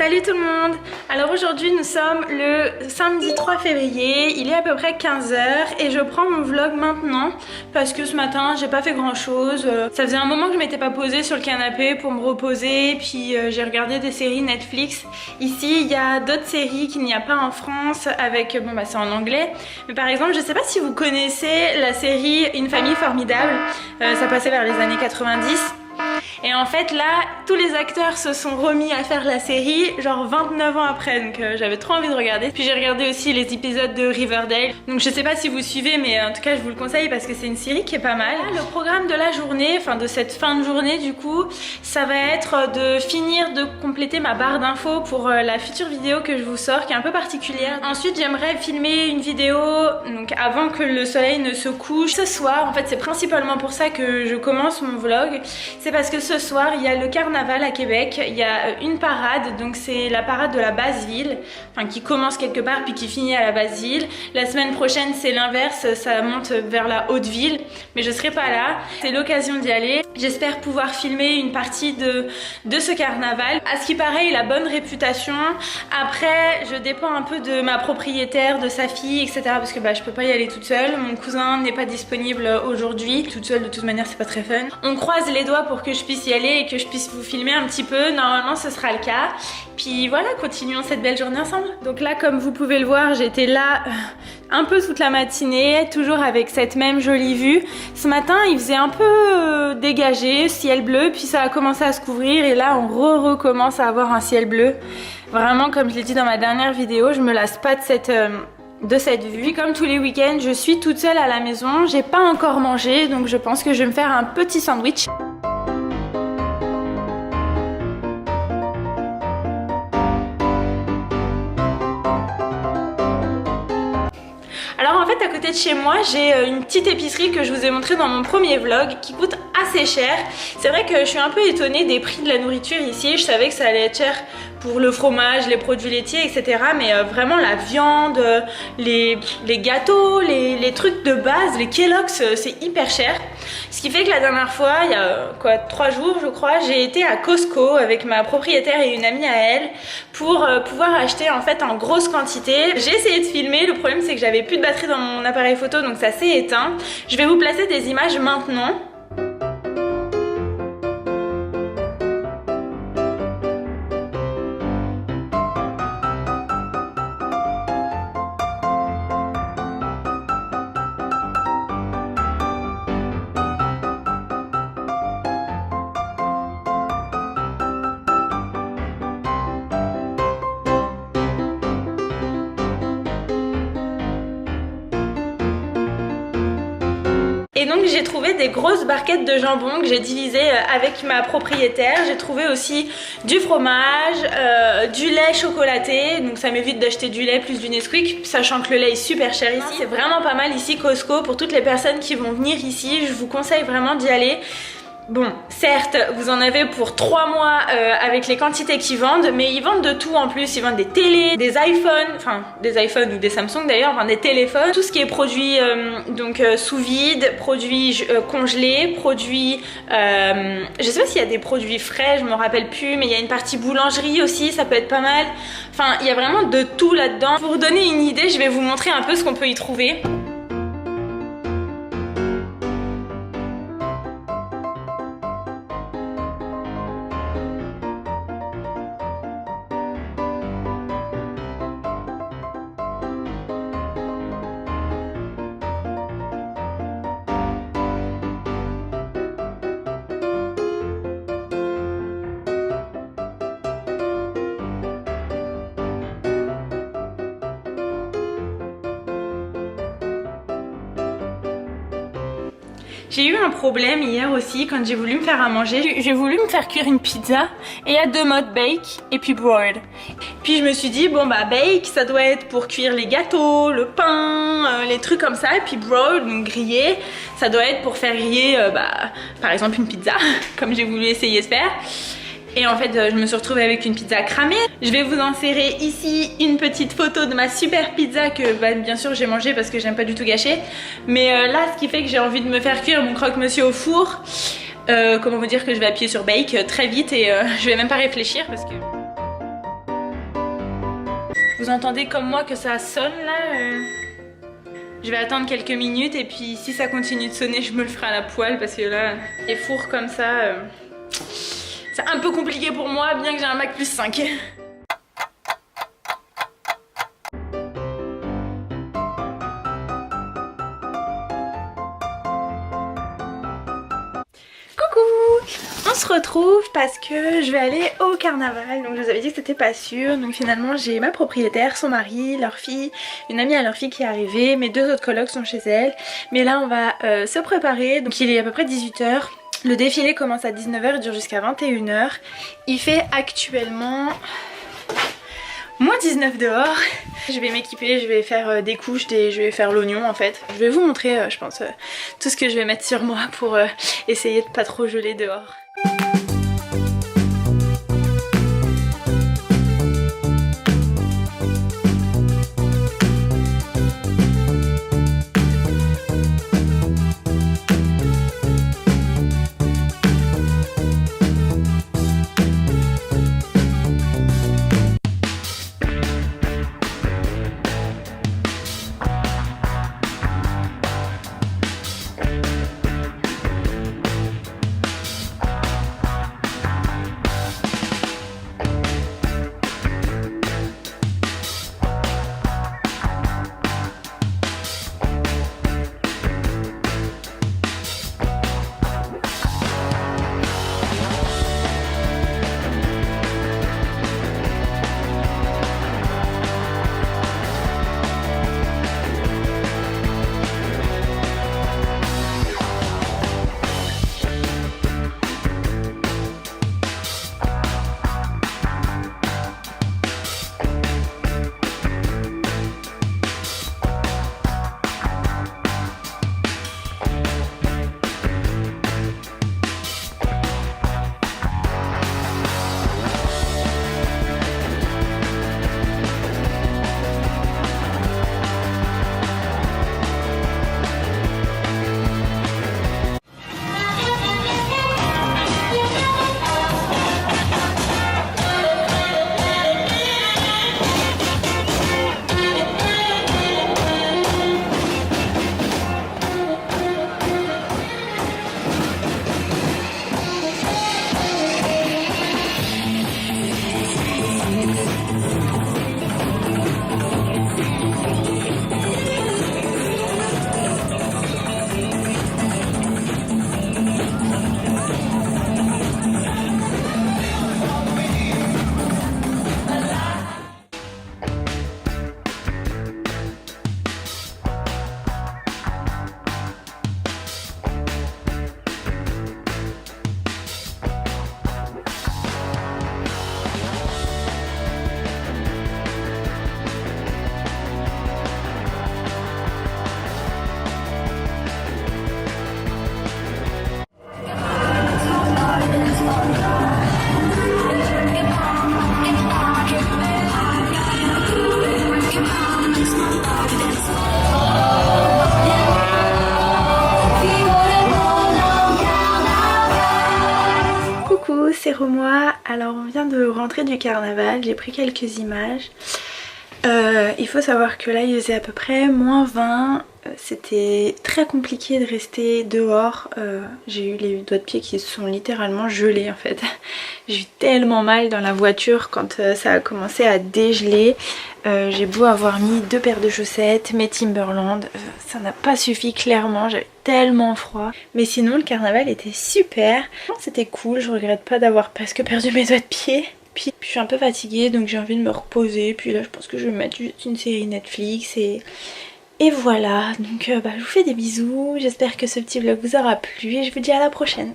Salut tout le monde! Alors aujourd'hui nous sommes le samedi 3 février, il est à peu près 15 h et je prends mon vlog maintenant parce que ce matin j'ai pas fait grand chose. Ça faisait un moment que je m'étais pas posée sur le canapé pour me reposer, puis j'ai regardé des séries Netflix. Ici il y a d'autres séries qu'il n'y a pas en France avec, bon bah c'est en anglais, mais par exemple je sais pas si vous connaissez la série Une famille formidable, ça passait vers les années 90. Et en fait là, tous les acteurs se sont remis à faire la série genre 29 ans après, donc j'avais trop envie de regarder. Puis j'ai regardé aussi les épisodes de Riverdale, donc je sais pas si vous suivez, mais en tout cas je vous le conseille parce que c'est une série qui est pas mal. Le programme de la journée, enfin de cette fin de journée du coup, ça va être de finir de compléter ma barre d'infos pour la future vidéo que je vous sors, qui est un peu particulière. Ensuite j'aimerais filmer une vidéo donc avant que le soleil ne se couche. Ce soir, en fait c'est principalement pour ça que je commence mon vlog, c'est parce que ce soir il y a le carnaval à Québec, il y a une parade, donc c'est la parade de la Basse-Ville, enfin qui commence quelque part puis qui finit à la Basse-Ville. La semaine prochaine c'est l'inverse, ça monte vers la Haute-Ville, mais je serai pas là, c'est l'occasion d'y aller. J'espère pouvoir filmer une partie de ce carnaval. À ce qui paraît il a bonne réputation, après je dépends un peu de ma propriétaire, de sa fille, etc. parce que bah, je peux pas y aller toute seule, mon cousin n'est pas disponible aujourd'hui, toute seule de toute manière c'est pas très fun. On croise les doigts pour que je puisse y aller et que je puisse vous filmer un petit peu, normalement ce sera le cas. Puis voilà, continuons cette belle journée ensemble. Donc là comme vous pouvez le voir, j'étais là un peu toute la matinée, toujours avec cette même jolie vue. Ce matin il faisait un peu dégagé, ciel bleu, puis ça a commencé à se couvrir et là on recommence à avoir un ciel bleu. Vraiment comme je l'ai dit dans ma dernière vidéo, je me lasse pas de cette vue. Puis comme tous les week-ends, je suis toute seule à la maison, j'ai pas encore mangé, donc je pense que je vais me faire un petit sandwich. Alors en fait à côté de chez moi j'ai une petite épicerie que je vous ai montré dans mon premier vlog qui coûte assez cher. C'est vrai que je suis un peu étonnée des prix de la nourriture ici, je savais que ça allait être cher pour le fromage, les produits laitiers, etc. Mais vraiment la viande, les gâteaux, les trucs de base, les Kellogg's, c'est hyper cher. Ce qui fait que la dernière fois, il y a quoi, 3 jours je crois, j'ai été à Costco avec ma propriétaire et une amie à elle pour pouvoir acheter en fait en grosse quantité. J'ai essayé de filmer, le problème c'est que j'avais plus de batterie dans mon appareil photo donc ça s'est éteint. Je vais vous placer des images maintenant. Et donc j'ai trouvé des grosses barquettes de jambon que j'ai divisées avec ma propriétaire. J'ai trouvé aussi du fromage, du lait chocolaté, donc ça m'évite d'acheter du lait plus du Nesquik, sachant que le lait est super cher ici. C'est vraiment pas mal ici Costco, pour toutes les personnes qui vont venir ici, je vous conseille vraiment d'y aller. Bon, certes, vous en avez pour 3 mois avec les quantités qu'ils vendent, mais ils vendent de tout en plus. Ils vendent des télés, des iPhones, enfin des iPhones ou des Samsung d'ailleurs, enfin des téléphones, tout ce qui est produits donc sous vide, produits congelés, produits, je sais pas s'il y a des produits frais, je me rappelle plus, mais il y a une partie boulangerie aussi, ça peut être pas mal. Enfin, il y a vraiment de tout là-dedans. Pour vous donner une idée, je vais vous montrer un peu ce qu'on peut y trouver. J'ai eu un problème hier aussi quand j'ai voulu me faire à manger. J'ai voulu me faire cuire une pizza et il y a 2 modes, bake et puis broil. Puis je me suis dit bon bah bake ça doit être pour cuire les gâteaux, le pain, les trucs comme ça, et puis broil donc griller ça doit être pour faire griller par exemple une pizza comme j'ai voulu essayer de faire. Et en fait je me suis retrouvée avec une pizza cramée. Je vais vous insérer ici une petite photo de ma super pizza que bien sûr j'ai mangée parce que j'aime pas du tout gâcher. Mais là ce qui fait que j'ai envie de me faire cuire mon croque-monsieur au four. Comment vous dire que je vais appuyer sur bake très vite et je vais même pas réfléchir parce que... vous entendez comme moi que ça sonne là, je vais attendre quelques minutes et puis si ça continue de sonner, je me le ferai à la poêle parce que là, les fours comme ça, c'est un peu compliqué pour moi bien que j'ai un Mac+5. On se retrouve parce que je vais aller au carnaval, donc je vous avais dit que c'était pas sûr, donc finalement j'ai ma propriétaire, son mari, leur fille, une amie à leur fille qui est arrivée, mes 2 autres colocs sont chez elle, mais là on va se préparer, donc il est à peu près 18 h, le défilé commence à 19 h et dure jusqu'à 21 h, il fait actuellement moins 19 dehors. Je vais m'équiper, je vais faire des couches, je vais faire l'oignon en fait. Je vais vous montrer je pense tout ce que je vais mettre sur moi pour essayer de pas trop geler dehors. C'est Romois. Alors on vient de rentrer du carnaval, j'ai pris quelques images. Il faut savoir que là il faisait à peu près moins 20, c'était très compliqué de rester dehors, j'ai eu les doigts de pied qui se sont littéralement gelés en fait. J'ai eu tellement mal dans la voiture quand ça a commencé à dégeler. J'ai beau avoir mis 2 paires de chaussettes, mes Timberland, ça n'a pas suffi clairement, j'avais tellement froid. Mais sinon le carnaval était super, c'était cool, je regrette pas d'avoir presque perdu mes doigts de pied. Puis je suis un peu fatiguée donc j'ai envie de me reposer, puis là je pense que je vais mettre juste une série Netflix et voilà. Donc je vous fais des bisous, j'espère que ce petit vlog vous aura plu et je vous dis à la prochaine.